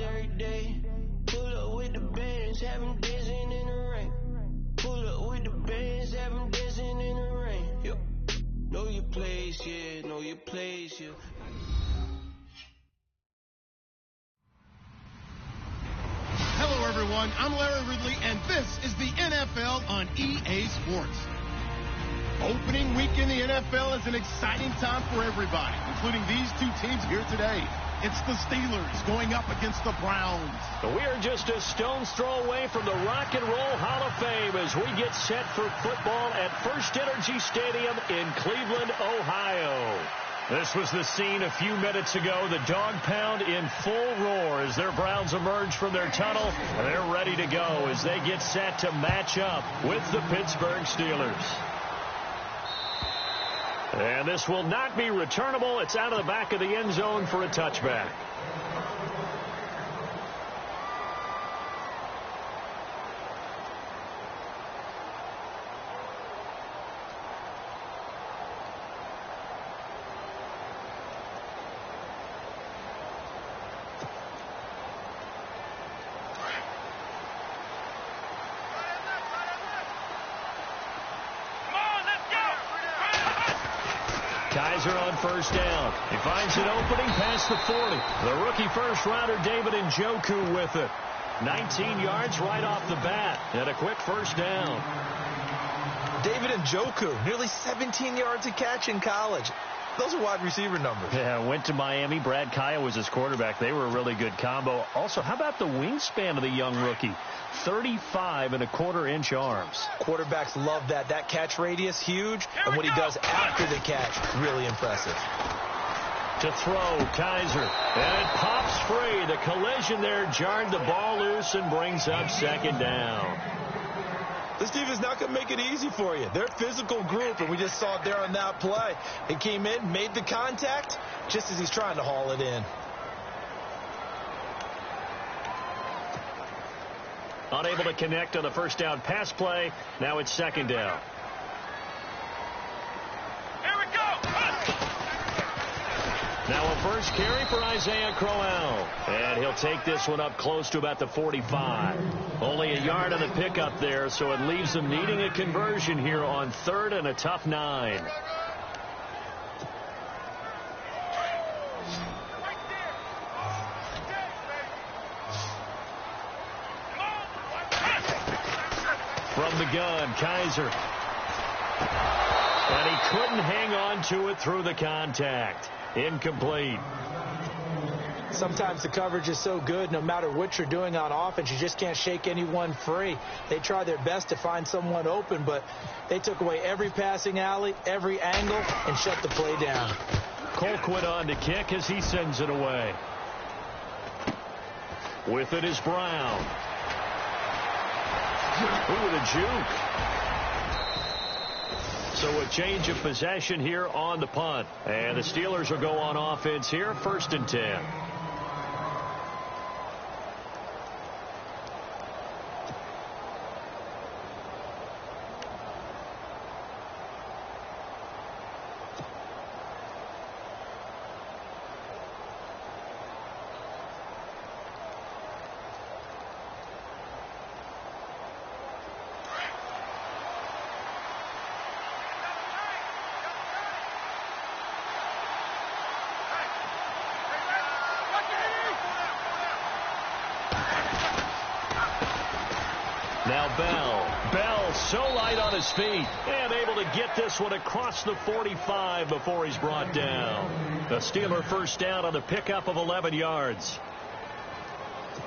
every day. Pull up with the bands, have them dancing in the rain. Pull up with the bands, have them dancing in the rain. Yo. Know your place, yeah, know your place, yeah. Hello, everyone. I'm Larry Ridley, and this is the NFL on EA Sports. Opening week in the NFL is an exciting time for everybody, including these two teams here today. It's the Steelers going up against the Browns. We are just a stone's throw away from the Rock and Roll Hall of Fame as we get set for football at First Energy Stadium in Cleveland, Ohio. This was the scene a few minutes ago. The dog pound in full roar as their Browns emerge from their tunnel. They're ready to go as they get set to match up with the Pittsburgh Steelers. And this will not be returnable. It's out of the back of the end zone for a touchback. Kaiser on first down. He finds an opening past the 40. The rookie first-rounder David Njoku with it. 19 yards right off the bat and a quick first down. David Njoku, nearly 17 yards a catch in college. Those are wide receiver numbers. Yeah, went to Miami. Brad Kaya was his quarterback. They were a really good combo. Also, how about the wingspan of the young rookie? 35.25-inch arms. Quarterbacks love that. That catch radius, huge. And what he does after the catch, really impressive. To throw, Kaiser. And it pops free. The collision there jarred the ball loose and brings up second down. This defense is not going to make it easy for you. They're a physical group, and we just saw it there on that play. He came in, made the contact, just as he's trying to haul it in. Unable to connect on the first down pass play. Now it's second down. Here we go. Now a first carry for Isaiah Crowell. And he'll take this one up close to about the 45. Only a yard on the pickup there, so it leaves them needing a conversion here on third and a tough 9. From the gun, Kaiser. And he couldn't hang on to it through the contact. Incomplete. Sometimes the coverage is so good, no matter what you're doing on offense, you just can't shake anyone free. They try their best to find someone open, but they took away every passing alley, every angle, and shut the play down. Colquitt on to kick as he sends it away. With it is Brown. Ooh, with a juke. So a change of possession here on the punt. And the Steelers will go on offense here, 1st and 10. Now Bell so light on his feet and able to get this one across the 45 before he's brought down. The Steeler first down on the pickup of 11 yards.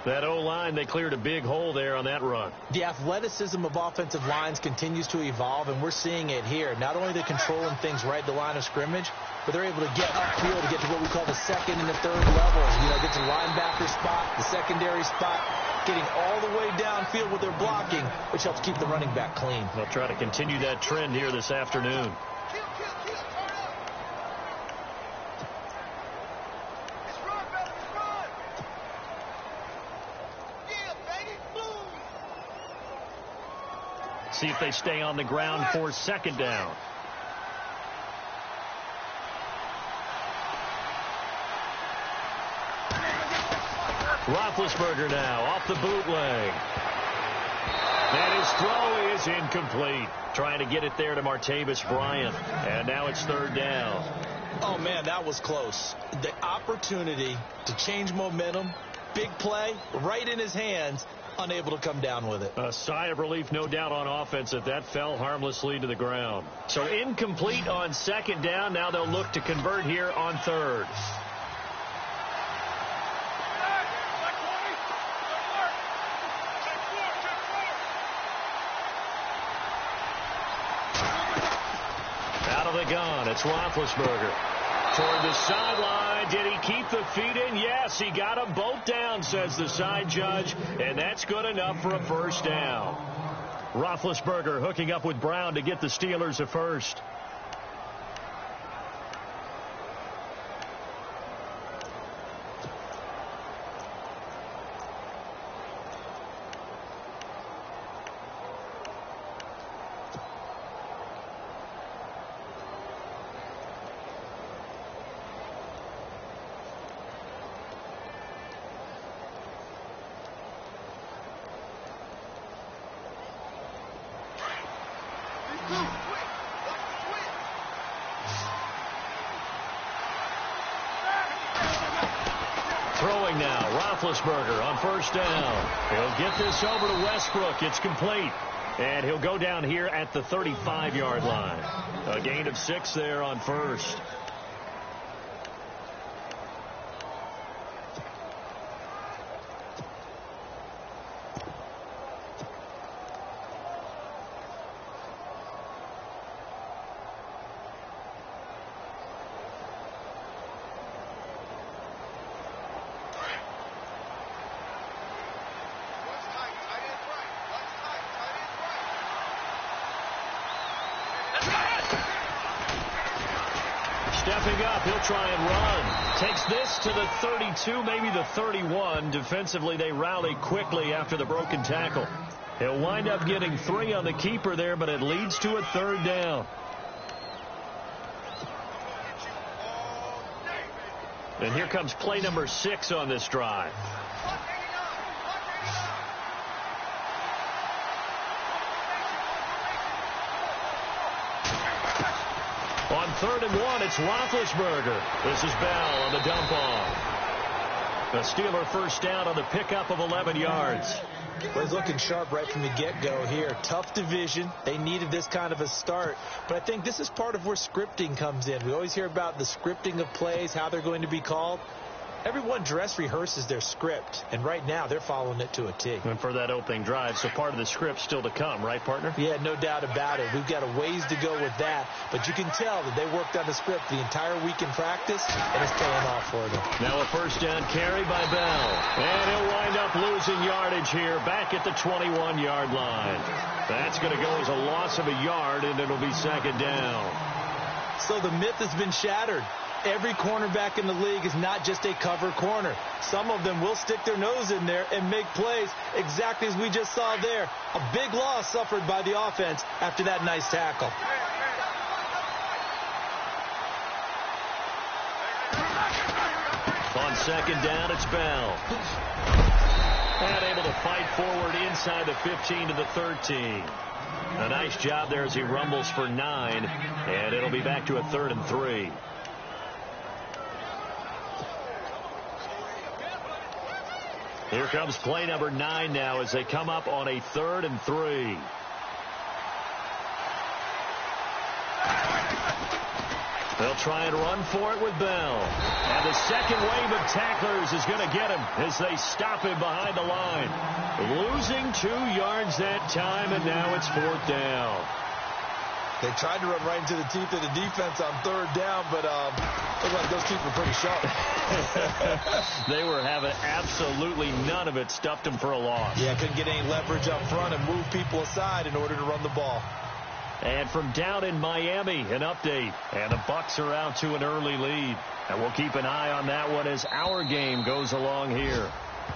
That O-line, they cleared a big hole there on that run. The athleticism of offensive lines continues to evolve, and we're seeing it here. Not only are they controlling things right at the line of scrimmage, but they're able to get upfield to get to what we call the second and the third levels. You know, get to the linebacker spot, the secondary spot, getting all the way downfield with their blocking, which helps keep the running back clean. They'll try to continue that trend here this afternoon. See if they stay on the ground for second down. Roethlisberger now off the bootleg. And his throw is incomplete. Trying to get it there to Martavis Bryant. And now it's third down. Oh, man, that was close. The opportunity to change momentum, big play, right in his hands, unable to come down with it. A sigh of relief, no doubt, on offense that fell harmlessly to the ground. So incomplete on second down. Now they'll look to convert here on third. Out of the gun, it's Roethlisberger. Toward the sideline. Did he keep the feet in? Yes, he got them both down, says the side judge, and that's good enough for a first down. Roethlisberger hooking up with Brown to get the Steelers a first. Throwing now, Roethlisberger on first down. He'll get this over to Westbrook. It's complete. And he'll go down here at the 35-yard line. A gain of 6 there on first. Stepping up, he'll try and run. Takes this to the 32, maybe the 31. Defensively, they rally quickly after the broken tackle. He'll wind up getting 3 on the keeper there, but it leads to a third down. And here comes play number 6 on this drive. On 3rd and 1, it's Roethlisberger. This is Bell on the dump off. The Steeler first down on the pickup of 11 yards. Well, he's looking sharp right from the get-go here. Tough division. They needed this kind of a start. But I think this is part of where scripting comes in. We always hear about the scripting of plays, how they're going to be called. Everyone dress rehearses their script, and right now they're following it to a T. And for that opening drive, so part of the script still to come, right, partner? Yeah, no doubt about it. We've got a ways to go with that, but you can tell that they worked on the script the entire week in practice, and it's paying off for them. Now a first down carry by Bell, and he'll wind up losing yardage here back at the 21-yard line. That's going to go as a loss of a yard, and it'll be second down. So the myth has been shattered. Every cornerback in the league is not just a cover corner. Some of them will stick their nose in there and make plays exactly as we just saw there. A big loss suffered by the offense after that nice tackle. On second down, it's Bell. And able to fight forward inside the 15 to the 13. A nice job there as he rumbles for 9. And it'll be back to a 3rd and 3. Here comes play number 9 now as they come up on a 3rd and 3. They'll try and run for it with Bell. And the second wave of tacklers is going to get him as they stop him behind the line. Losing 2 yards that time, and now it's 4th down. They tried to run right into the teeth of the defense on 3rd down, but looked like those teeth were pretty sharp. They were having absolutely none of it. Stuffed them for a loss. Yeah, couldn't get any leverage up front and move people aside in order to run the ball. And from down in Miami, an update. And the Bucs are out to an early lead. And we'll keep an eye on that one as our game goes along here.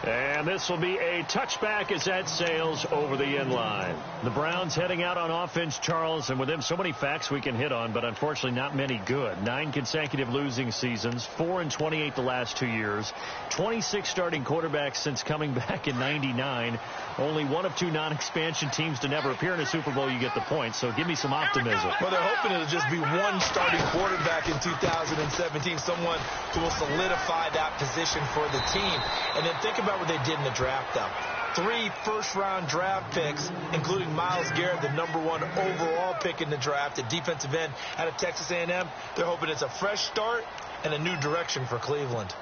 And this will be a touchback as that sails over the end line. The Browns heading out on offense, Charles, and with them so many facts we can hit on, but unfortunately not many good. 9 consecutive losing seasons, 4-28 the last 2 years, 26 starting quarterbacks since coming back in '99. Only one of 2 non-expansion teams to never appear in a Super Bowl. You get the point, so give me some optimism. Well, they're hoping it'll just be one starting quarterback in 2017, someone who will solidify that position for the team. And then think about what they did in the draft, though. 3 first-round draft picks, including Myles Garrett, the #1 overall pick in the draft, at defensive end out of Texas A&M. They're hoping it's a fresh start and a new direction for Cleveland.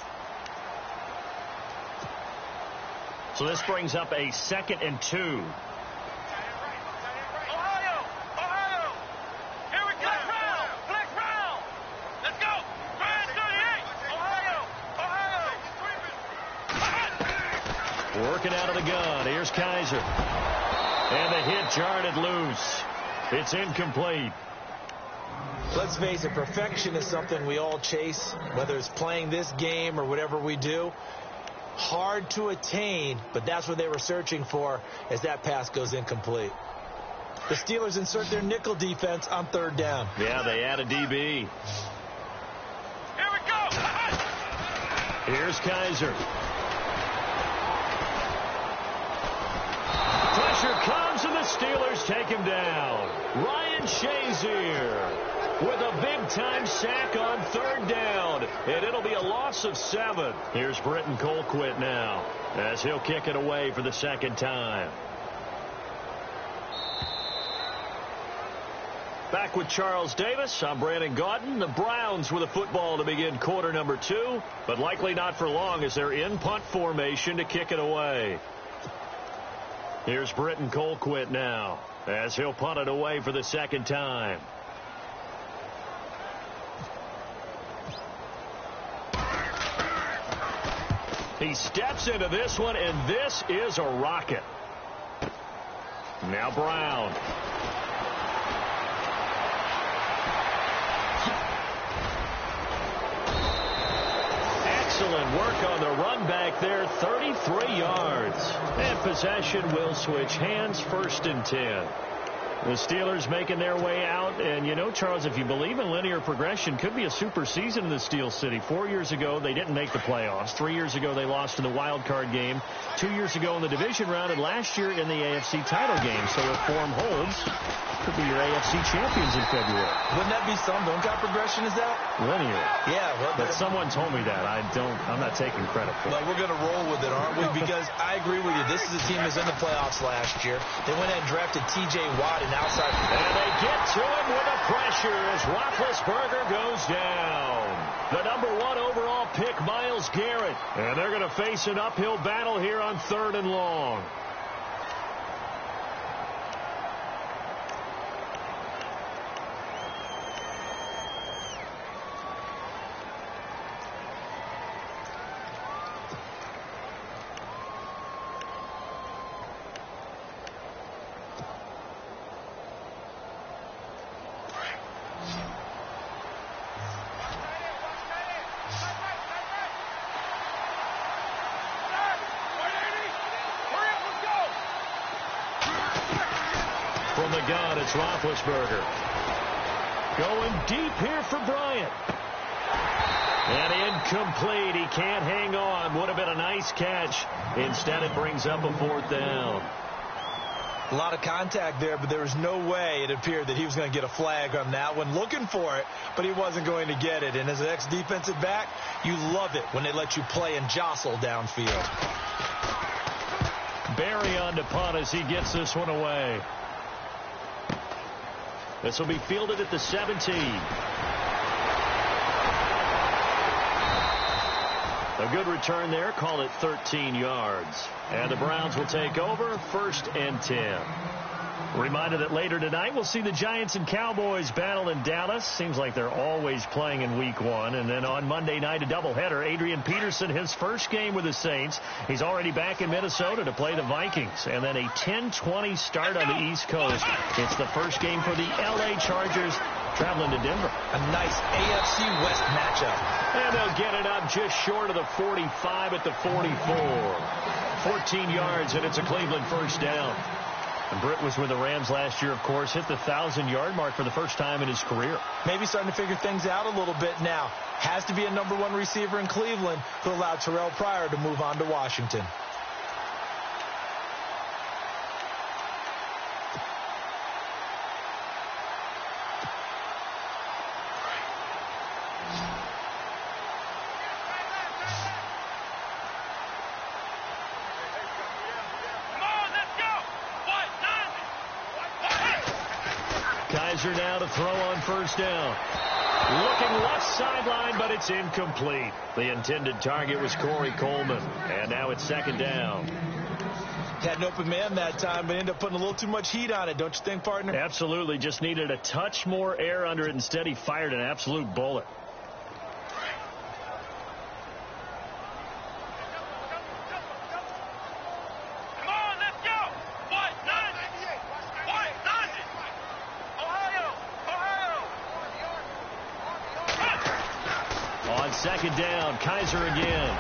So this brings up a 2nd and 2. Working out of the gun. Here's Kaiser. And the hit jarred it loose. It's incomplete. Let's face it, perfection is something we all chase, whether it's playing this game or whatever we do. Hard to attain, but that's what they were searching for as that pass goes incomplete. The Steelers insert their nickel defense on 3rd down. Yeah, they add a DB. Here we go. Here's Kaiser. Pressure comes, and the Steelers take him down. Ryan Shazier with a big-time sack on 3rd down, and it'll be a loss of 7. Here's Britton Colquitt now, as he'll kick it away for the 2nd time. Back with Charles Davis, I'm Brandon Gaudin. The Browns with a football to begin quarter number 2, but likely not for long as they're in punt formation to kick it away. Here's Britton Colquitt now, as he'll punt it away for the 2nd time. He steps into this one, and this is a rocket. Now Brown. Excellent work on the run back there, 33 yards. And possession will switch hands, 1st and 10. The Steelers making their way out. And, you know, Charles, if you believe in linear progression, could be a super season in the Steel City. 4 years ago, they didn't make the playoffs. 3 years ago, they lost in the wild card game. 2 years ago in the division round, and last year in the AFC title game. So if form holds, could be your AFC champions in February. Wouldn't that be something? What kind of progression is that? Linear. Yeah. Well, but someone told me that. I'm not taking credit for it. No, we're going to roll with it, aren't we? Because I agree with you. This is a team that was in the playoffs last year. They went ahead and drafted T.J. Watt and outside. And they get to him with a pressure as Roethlisberger goes down. The #1 overall pick, Myles Garrett. And they're going to face an uphill battle here on 3rd and long. From the gun, it's Roethlisberger. Going deep here for Bryant. And incomplete. He can't hang on. Would have been a nice catch. Instead, it brings up a 4th down. A lot of contact there, but there was no way it appeared that he was going to get a flag on that one. Looking for it, but he wasn't going to get it. And as an ex-defensive back, you love it when they let you play and jostle downfield. Barry on to punt as he gets this one away. This will be fielded at the 17. A good return there. Call it 13 yards. And the Browns will take over, 1st and 10. Reminder that later tonight we'll see the Giants and Cowboys battle in Dallas. Seems like they're always playing in week 1. And then on Monday night, a doubleheader. Adrian Peterson, his first game with the Saints. He's already back in Minnesota to play the Vikings. And then a 10:20 start on the East Coast. It's the first game for the L.A. Chargers traveling to Denver. A nice AFC West matchup. And they'll get it up just short of the 45 at the 44. 14 yards, and it's a Cleveland first down. And Britt was with the Rams last year, of course, hit the 1,000-yard mark for the first time in his career. Maybe starting to figure things out a little bit now. Has to be a #1 receiver in Cleveland who allowed Terrell Pryor to move on to Washington. Kaiser now to throw on first down. Looking left sideline, but it's incomplete. The intended target was Corey Coleman. And now it's second down. Had an open man that time, but ended up putting a little too much heat on it, don't you think, partner? Absolutely. Just needed a touch more air under it. Instead, he fired an absolute bullet. Second down, Kaiser again.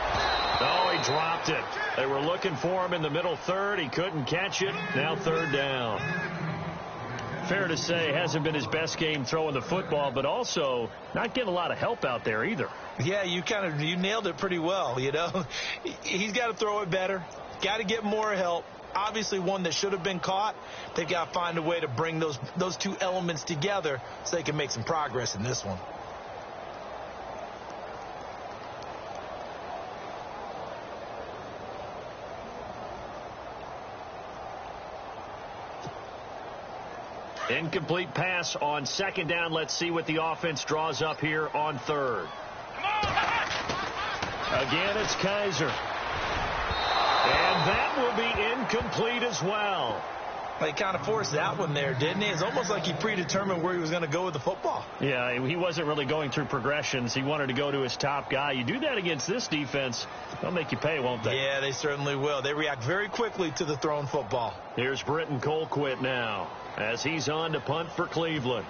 Oh, he dropped it. They were looking for him in the middle third. He couldn't catch it. Now third down. Fair to say, hasn't been his best game throwing the football, but also not getting a lot of help out there either. Yeah, you nailed it pretty well, you know. He's got to throw it better. Got to get more help. Obviously one that should have been caught. They've got to find a way to bring those two elements together so they can make some progress in this one. Incomplete pass on second down. Let's see what the offense draws up here on third. Again, it's Kaiser. And that will be incomplete as well. He kind of forced that one there, didn't he? It's almost like he predetermined where he was going to go with the football. Yeah, he wasn't really going through progressions. He wanted to go to his top guy. You do that against this defense, they'll make you pay, won't they? Yeah, they certainly will. They react very quickly to the thrown football. Here's Britton Colquitt now as he's on to punt for Cleveland.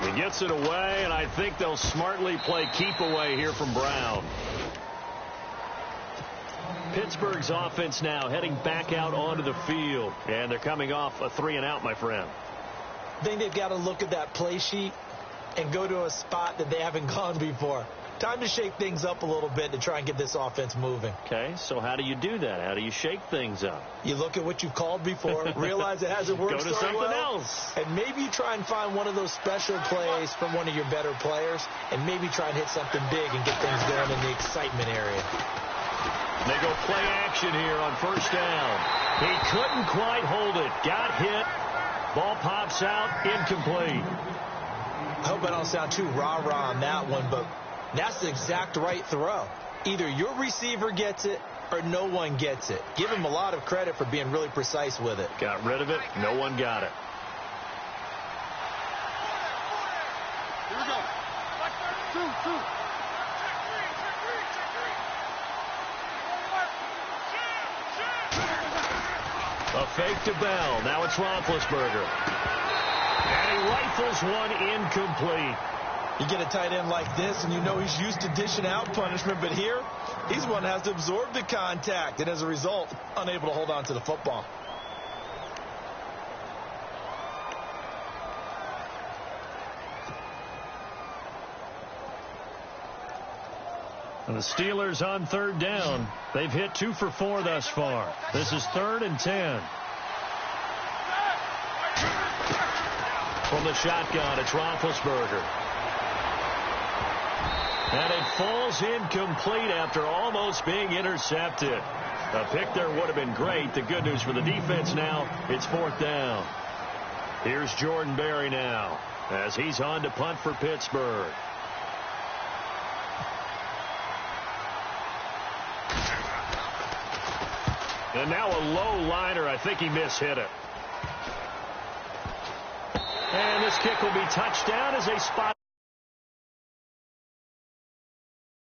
He gets it away, and I think they'll smartly play keep away here from Brown. Pittsburgh's offense now heading back out onto the field, and they're coming off a 3-and-out, my friend. I think they've got to look at that play sheet and go to a spot that they haven't gone before. Time to shake things up a little bit to try and get this offense moving. Okay, so how do you do that? How do you shake things up? You look at what you've called before, realize it hasn't worked Go to so something well, else. and maybe you try and find one of those special plays from one of your better players, and maybe try and hit something big and get things going in the excitement area. They go play action here on first down. He couldn't quite hold it. Got hit. Ball pops out. Incomplete. I hope I don't sound too rah-rah on that one, but that's the exact right throw. Either your receiver gets it or no one gets it. Give him a lot of credit for being really precise with it. Got rid of it. No one got it. Here we go. Two. A fake to Bell. Now it's Roethlisberger. And he rifles one incomplete. You get a tight end like this, and you know he's used to dishing out punishment, but here, he's one that has to absorb the contact, and as a result, unable to hold on to the football. And the Steelers on third down. They've hit 2 for 4 thus far. This is 3rd and 10. From the shotgun, it's Roethlisberger. And it falls incomplete after almost being intercepted. A pick there would have been great. The good news for the defense now, it's 4th down. Here's Jordan Berry now as he's on to punt for Pittsburgh. And now a low liner. I think he mishit it. And this kick will be touched down as they spot.